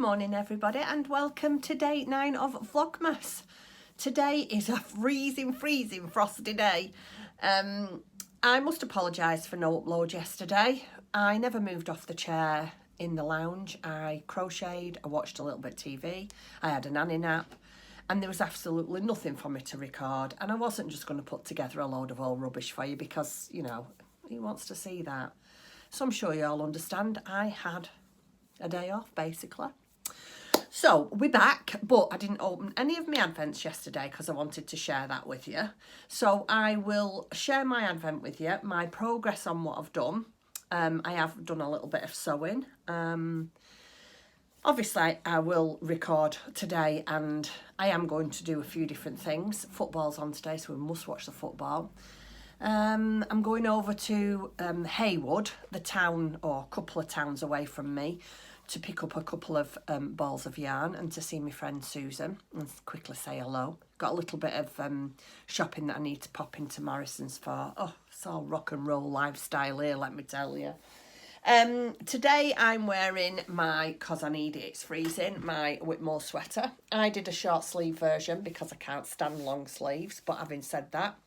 morning everybody and welcome to day 9 of Vlogmas. Today is a freezing frosty day. I must apologise for no upload yesterday. I never moved off the chair in the lounge. I crocheted, I watched a little bit of TV, I had a nanny nap and there was absolutely nothing for me to record, and I wasn't just going to put together a load of old rubbish for you because, you know, who wants to see that? So I'm sure you all understand I had a day off basically. So we're back, but I didn't open any of my advents yesterday because I wanted to share that with you. So I will share my advent with you, my progress on what I've done. I have done a little bit of sewing. Obviously I will record today and I am going to do a few different things. Football's on today, so we must watch the football. I'm going over to Haywood, the town or a couple of towns away from me, to pick up a couple of balls of yarn and to see my friend Susan and quickly say hello. Got a little bit of shopping that I need to pop into Morrison's for. Oh, it's all rock and roll lifestyle here, let me tell you. Today I'm wearing my, cause I need it, it's freezing, my Whitmore sweater. I did a short sleeve version because I can't stand long sleeves, but having said that,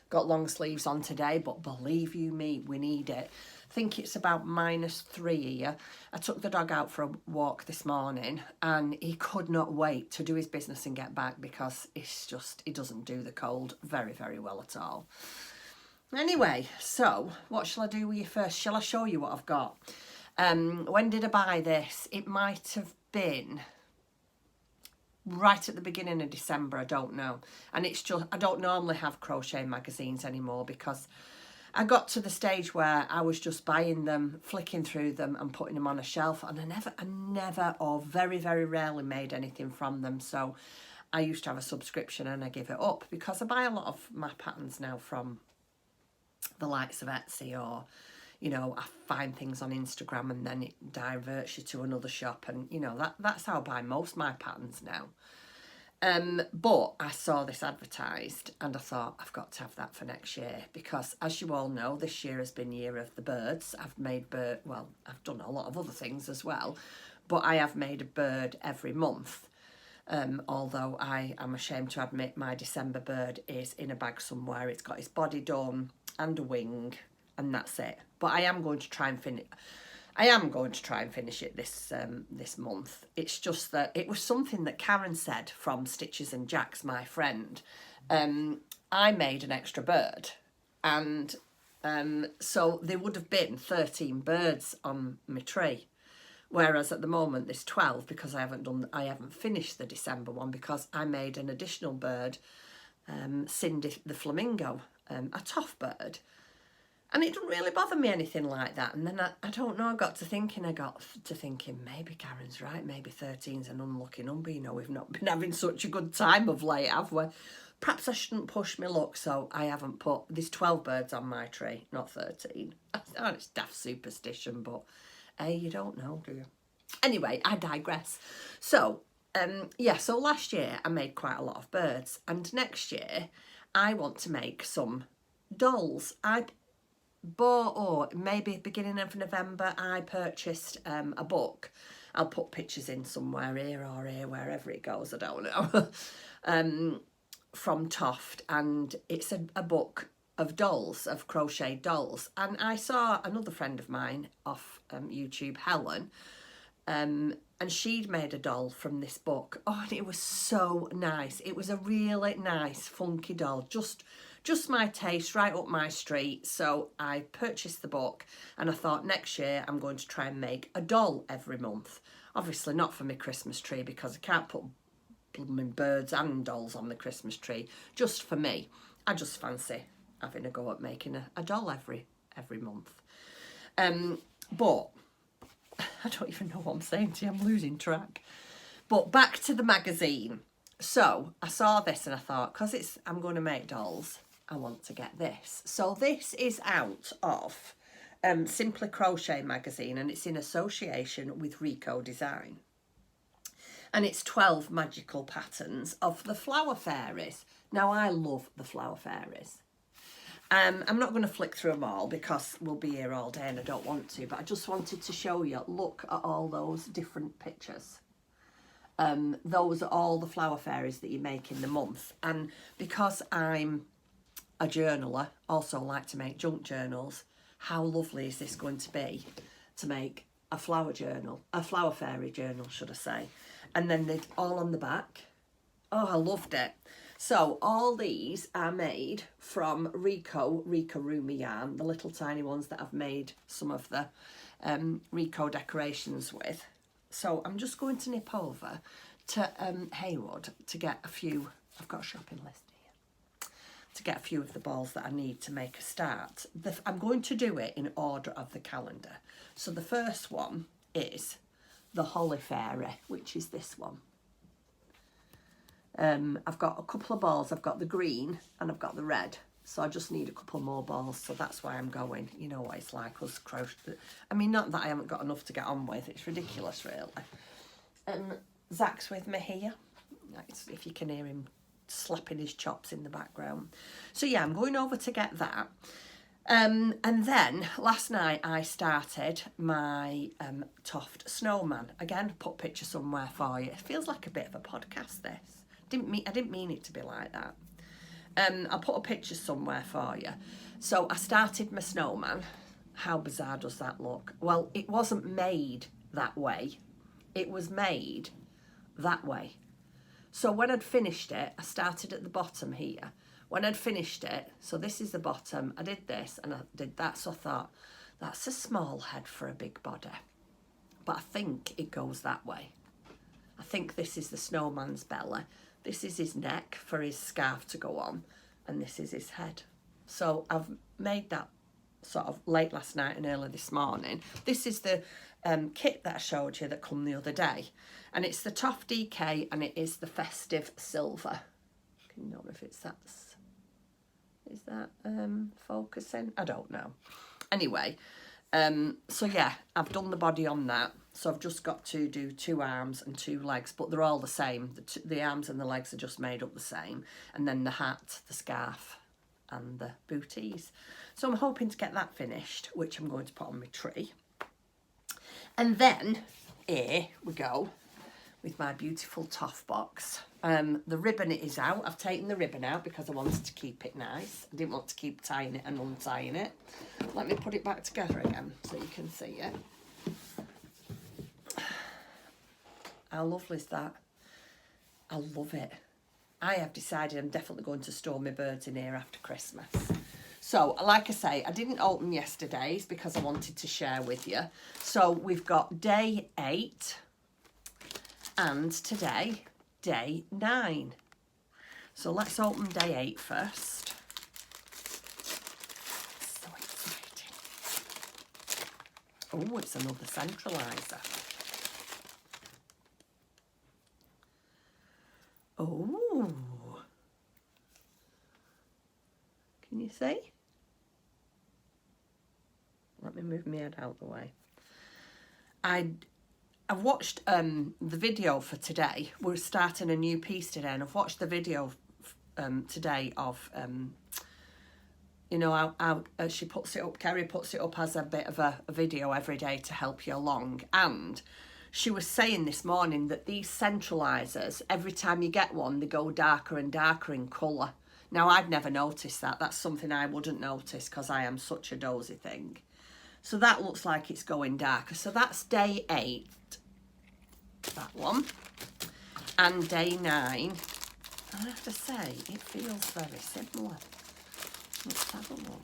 got long sleeves on today, but believe you me, we need it. I think it's about -3 here. I took the dog out for a walk this morning and he could not wait to do his business and get back because it's just, he doesn't do the cold very, very well at all. Anyway, so what shall I do with you first? Shall I show you what I've got? When did I buy this? It might have been right at the beginning of December, I don't know. And it's just, I don't normally have crochet magazines anymore because I got to the stage where I was just buying them, flicking through them and putting them on a shelf, and I never or very, very rarely made anything from them. So I used to have a subscription and I give it up because I buy a lot of my patterns now from the likes of Etsy, or, you know, I find things on Instagram and then it diverts you to another shop, and, you know, that's how I buy most of my patterns now. But I saw this advertised and I thought I've got to have that for next year because, as you all know, this year has been year of the birds. I've made well, I've done a lot of other things as well, but I have made a bird every month. Although I am ashamed to admit my December bird is in a bag somewhere. It's got his body done and a wing and that's it. But I am going to try and finish. I am going to try and finish it this month. It's just that it was something that Karen said from Stitches and Jacks, my friend. I made an extra bird, and so there would have been 13 birds on my tree, whereas at the moment there's 12 because I haven't finished the December one because I made an additional bird, Cindy the flamingo, a toff bird. And it didn't really bother me anything like that. And then I don't know, I got to thinking maybe Karen's right, maybe 13's an unlucky number. You know, we've not been having such a good time of late, have we? Perhaps I shouldn't push my luck, so I haven't put, there's 12 birds on my tree, not 13. Oh, it's daft superstition, but hey, you don't know, do you? Anyway, I digress. So, yeah, so last year I made quite a lot of birds, and next year I want to make some dolls. Maybe beginning of November I purchased a book. I'll put pictures in somewhere, here or here, wherever it goes, I don't know. From Toft, and it's a book of dolls, of crocheted dolls. And I saw another friend of mine off YouTube, Helen, and she'd made a doll from this book. Oh, and it was so nice. It was a really nice funky doll, just my taste, right up my street. So I purchased the book and I thought next year I'm going to try and make a doll every month. Obviously not for my Christmas tree because I can't put blooming birds and dolls on the Christmas tree, just for me. I just fancy having a go at making a doll every month. But I don't even know what I'm saying to you, I'm losing track. But back to the magazine. So I saw this and I thought, because I'm going to make dolls, I want to get this. So this is out of Simply Crochet magazine, and it's in association with Rico Design. And it's 12 magical patterns of the flower fairies. Now, I love the flower fairies. I'm not going to flick through them all because we'll be here all day and I don't want to, but I just wanted to show you, look at all those different pictures. Those are all the flower fairies that you make in the month. And because I'm a journaler, also like to make junk journals, how lovely is this going to be to make a flower journal, a flower fairy journal, should I say. And then they're all on the back. Oh, I loved it. So all these are made from Rika Rumi yarn, the little tiny ones that I've made some of the Rico decorations with. So I'm just going to nip over to Haywood to get a few, I've got a shopping list here, to get a few of the balls that I need to make a start. I'm going to do it in order of the calendar. So the first one is the Holly Fairy, which is this one. I've got a couple of balls. I've got the green and I've got the red. So I just need a couple more balls. So that's why I'm going. You know what it's like us crochet. I mean, not that I haven't got enough to get on with. It's ridiculous, really. Zach's with me here. If you can hear him slapping his chops in the background. So yeah, I'm going over to get that. And then last night I started my Toft Snowman. Again, put a picture somewhere for you. It feels like a bit of a podcast, this. I didn't mean it to be like that. I'll put a picture somewhere for you. So I started my snowman. How bizarre does that look? Well, it wasn't made that way. It was made that way. So when I'd finished it, I started at the bottom here. When I'd finished it, so this is the bottom, I did this and I did that. So I thought, that's a small head for a big body. But I think it goes that way. I think this is the snowman's belly. This is his neck for his scarf to go on. And this is his head. So I've made that sort of late last night and early this morning. This is the kit that I showed you that come the other day. And it's the Toft DK and it is the Festive Silver. Can you know if it's that? Is that focusing? I don't know. Anyway, so yeah, I've done the body on that. So I've just got to do 2 arms and 2 legs, but they're all the same. The arms and the legs are just made up the same. And then the hat, the scarf and the booties. So I'm hoping to get that finished, which I'm going to put on my tree. And then here we go with my beautiful Toft box. The ribbon is out. I've taken the ribbon out because I wanted to keep it nice. I didn't want to keep tying it and untying it. Let me put it back together again so you can see it. How lovely is that? I love it. I have decided I'm definitely going to store my birds in here after Christmas. So, like I say, I didn't open yesterday's because I wanted to share with you. So, we've got day 8 and today, day 9. So, let's open day 8 first. So exciting. Oh, it's another centraliser. Oh, can you see? Let me move my head out the way. I've watched the video for today. We're starting a new piece today, and I've watched the video today of you know how she puts it up. Kerry puts it up as a bit of a video every day to help you along, and she was saying this morning that these centralisers, every time you get one, they go darker and darker in colour. Now, I'd never noticed that. That's something I wouldn't notice because I am such a dozy thing. So that looks like it's going darker. So that's day 8, that one. And day 9. I have to say, it feels very similar. Let's have a look.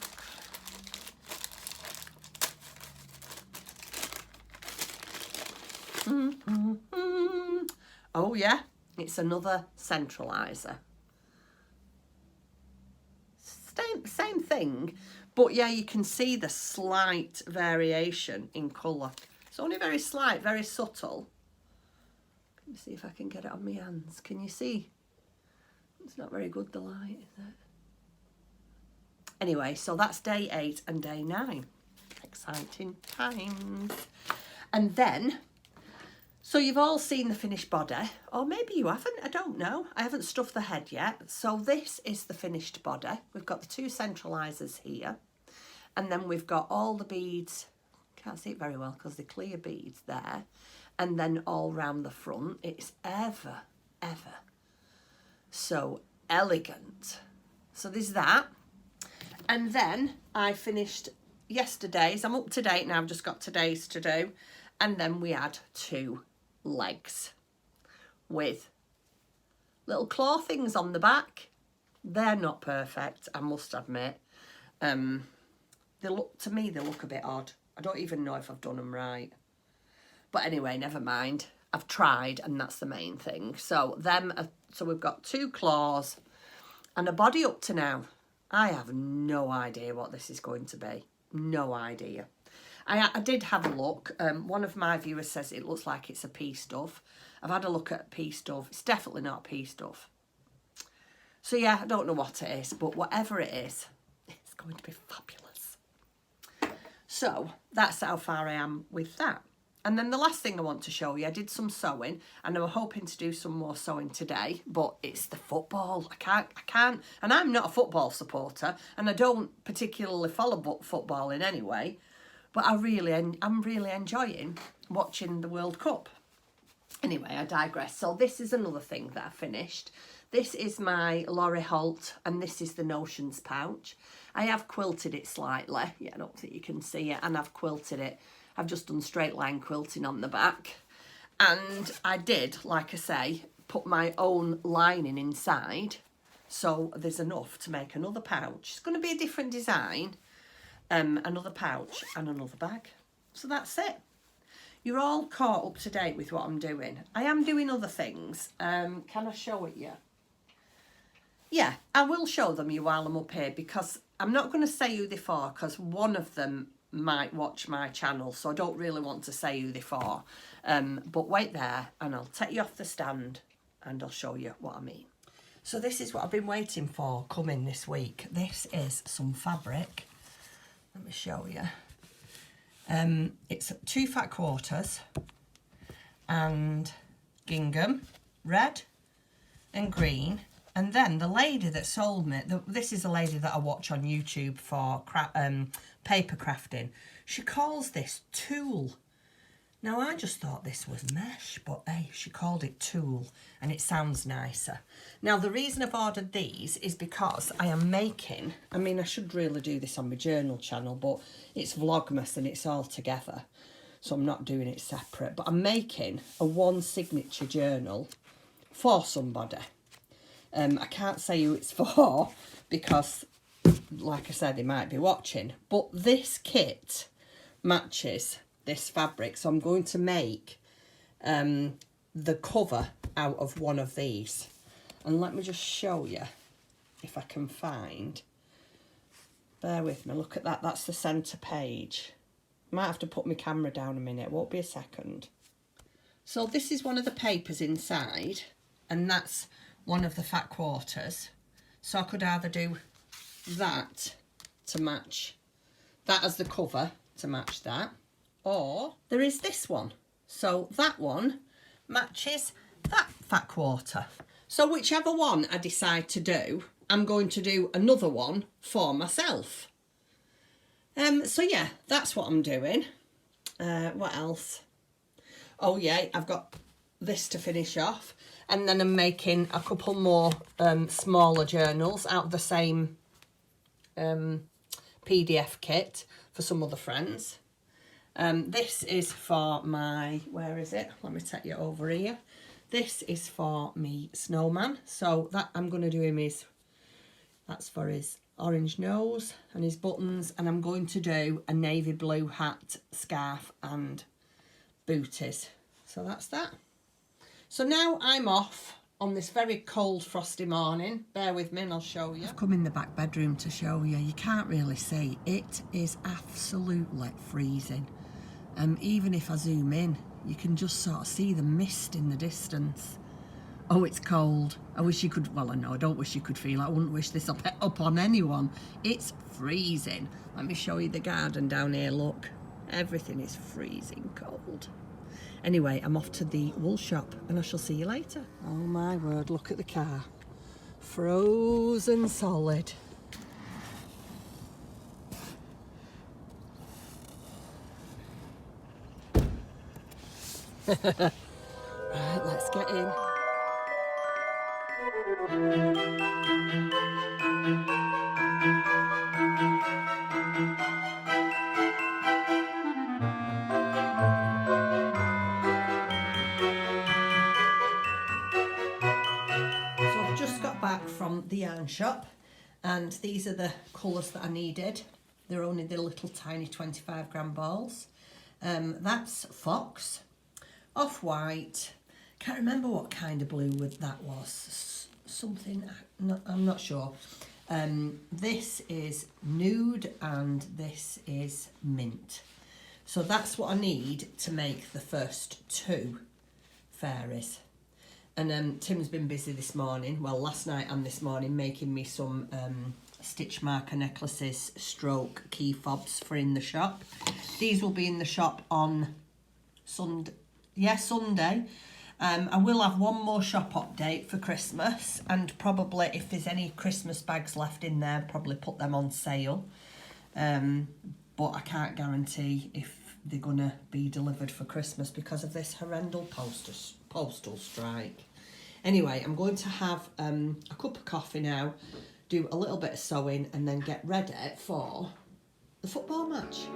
Oh yeah, it's another centraliser. Same thing, but yeah, you can see the slight variation in colour. It's only very slight, very subtle. Let me see if I can get it on my hands. Can you see? It's not very good, the light, is it? Anyway, so that's day 8 and day 9. Exciting times. And then, So you've all seen the finished body, or maybe you haven't, I don't know. I haven't stuffed the head yet. So this is the finished body. We've got the 2 centralisers here, and then we've got all the beads, can't see it very well because they're clear beads there, and then all round the front. It's ever so elegant. So there's that. And then I finished yesterday's. I'm up to date now, I've just got today's to do. And then we had 2 legs with little claw things on the back. They're not perfect, I must admit. They look, to me, they look a bit odd. I don't even know if I've done them right. But anyway, never mind. I've tried, and that's the main thing. So so we've got 2 claws and a body up to now. I have no idea what this is going to be. No idea. I did have a look. One of my viewers says it looks like it's a pea stuff. I've had a look at pea stuff. It's definitely not pea stuff. So yeah, I don't know what it is, but whatever it is, it's going to be fabulous. So that's how far I am with that. And then the last thing I want to show you, I did some sewing, and I was hoping to do some more sewing today, but it's the football. I can't, and I'm not a football supporter, and I don't particularly follow football in any way, but I'm really enjoying watching the World Cup. Anyway, I digress. So this is another thing that I finished. This is my Laurie Holt, and this is the Notions pouch. I have quilted it slightly. Yeah, I don't think you can see it, and I've quilted it. I've just done straight line quilting on the back. And I did, like I say, put my own lining inside. So there's enough to make another pouch. It's going to be a different design. Another pouch and another bag. So that's it. You're all caught up to date with what I'm doing. I am doing other things. Can I show it you? Yeah, I will show them you while I'm up here, because I'm not going to say who they're for, because one of them might watch my channel, so I don't really want to say who they're for. But wait there and I'll take you off the stand and I'll show you what I mean. So this is what I've been waiting for coming this week. This is some fabric. Let me show you. It's 2 fat quarters and gingham, red and green. And then the lady that sold me, this is a lady that I watch on YouTube for paper crafting. She calls this tulle. Now, I just thought this was mesh, but hey, she called it tulle, and it sounds nicer. Now, the reason I've ordered these is because I am making, I mean, I should really do this on my journal channel, but it's Vlogmas and it's all together, so I'm not doing it separate. But I'm making a 1 signature journal for somebody. I can't say who it's for because, like I said, they might be watching. But this kit matches this fabric, so I'm going to make the cover out of one of these. And let me just show you if I can find. Bear with me, look at that. That's the centre page. Might have to put my camera down a minute, won't be a second. So this is one of the papers inside, and that's one of the fat quarters. So I could either do that to match that as the cover to match that, or there is this one. So that one matches that fat quarter. So whichever one I decide to do, I'm going to do another one for myself. So yeah, that's what I'm doing. What else? Oh yeah, I've got this to finish off. And then I'm making a couple more smaller journals out of the same PDF kit for some other friends. This is for my, where is it? Let me take you over here. This is for me Snowman. So that I'm going to do him that's for his orange nose and his buttons. And I'm going to do a navy blue hat, scarf and booties. So that's that. So now I'm off on this very cold, frosty morning. Bear with me and I'll show you. I've come in the back bedroom to show you. You can't really see. It is absolutely freezing. Even if I zoom in, you can just sort of see the mist in the distance. Oh, it's cold. I wish you could, well, I know, I don't wish you could feel it. I wouldn't wish this up on anyone. It's freezing. Let me show you the garden down here, look. Everything is freezing cold. Anyway, I'm off to the wool shop and I shall see you later. Oh my word, look at the car. Frozen solid. Right, let's get in. So I've just got back from the yarn shop and these are the colours that I needed. They're only the little tiny 25-gram balls. That's Fox, Off-White, can't remember what kind of blue that was, something, I'm not sure. This is Nude and this is Mint. So that's what I need to make the first 2 fairies. And Tim's been busy this morning, well last night and this morning, making me some stitch marker necklaces stroke key fobs for in the shop. These will be in the shop on Sunday. I will have one more shop update for Christmas, and probably if there's any Christmas bags left in there, probably put them on sale. But I can't guarantee if they're gonna be delivered for Christmas because of this horrendous postal strike. Anyway, I'm going to have a cup of coffee now, do a little bit of sewing and then get ready for the football match.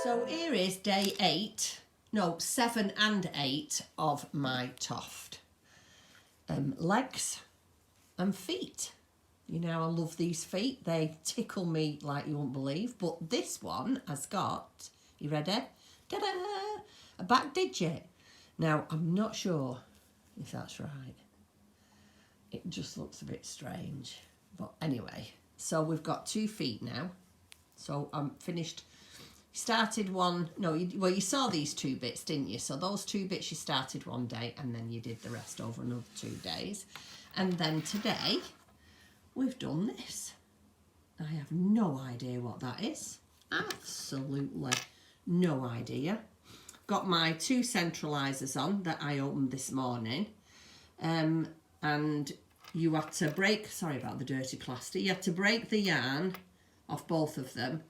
So here is day 7 and 8 of my toft. Legs and feet. You know, I love these feet. They tickle me like you won't believe. But this one has got, you ready? Ta-da! A back digit. Now, I'm not sure if that's right. It just looks a bit strange. But anyway, so we've got 2 feet now. So I'm finished. Started one, you saw these 2 bits, didn't you? So those 2 bits you started one day and then you did the rest over another 2 days. And then today we've done this. I have no idea what that is. Absolutely no idea. Got my 2 centralisers on that I opened this morning. And you had to break, sorry about the dirty plaster, you had to break the yarn off both of them.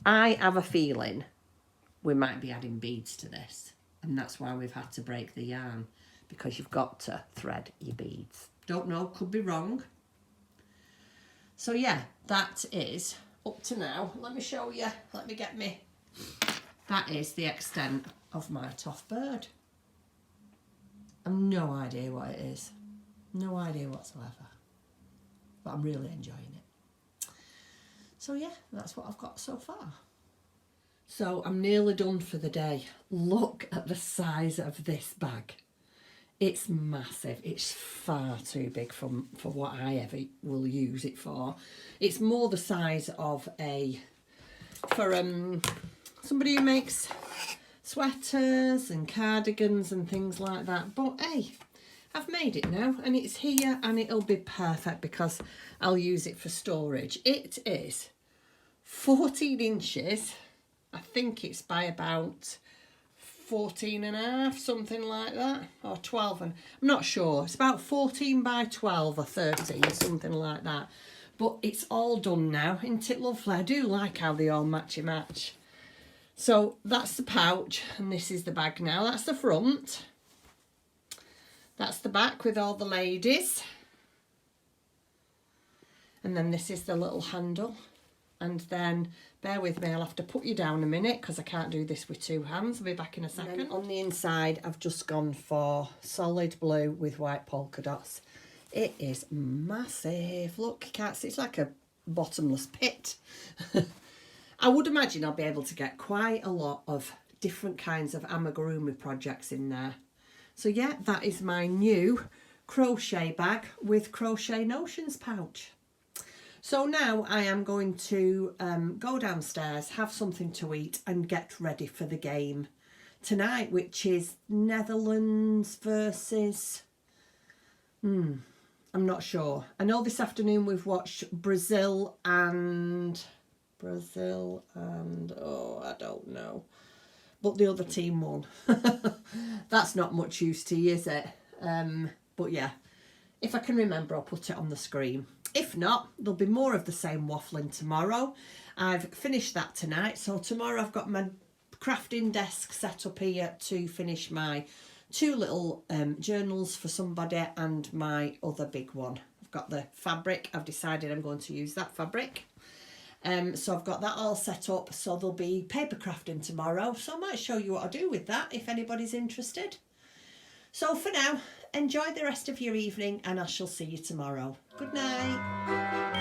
I have a feeling we might be adding beads to this, and that's why we've had to break the yarn, because you've got to thread your beads. Don't know, could be wrong. So yeah, that is up to now. Let me show you, let me get me. That is the extent of my toff bird. I've no idea what it is. No idea whatsoever. But I'm really enjoying it. So yeah, that's what I've got so far. So I'm nearly done for the day. Look at the size of this bag. It's massive. It's far too big for what I ever will use it for. It's more the size of somebody who makes sweaters and cardigans and things like that. But hey, I've made it now and it's here and it'll be perfect because I'll use it for storage. It is 14 inches. I think it's by about 14 and a half, something like that, or 12, and I'm not sure. It's about 14 by 12 or 13, something like that. But it's all done now, isn't it lovely? I do like how they all match. So that's the pouch, and this is the bag now. That's the front. That's the back with all the ladies. And then this is the little handle. And then, bear with me, I'll have to put you down a minute because I can't do this with 2 hands. I'll be back in a second. And on the inside, I've just gone for solid blue with white polka dots. It is massive. Look, you can't see, it's like a bottomless pit. I would imagine I'll be able to get quite a lot of different kinds of amigurumi projects in there. So yeah, that is my new crochet bag with Crochet Notions pouch. So now I am going to go downstairs, have something to eat and get ready for the game tonight, which is Netherlands versus... I'm not sure. I know this afternoon we've watched Brazil and... oh, I don't know. But the other team won. That's not much use to you, is it? But yeah, if I can remember, I'll put it on the screen. If not, there'll be more of the same waffling tomorrow. I've finished that tonight, so tomorrow I've got my crafting desk set up here to finish my 2 little journals for somebody and my other big one. I've got the fabric. I've decided I'm going to use that fabric. So I've got that all set up, so there'll be paper crafting tomorrow, so I might show you what I do with that if anybody's interested. So for now, enjoy the rest of your evening and I shall see you tomorrow. Good night.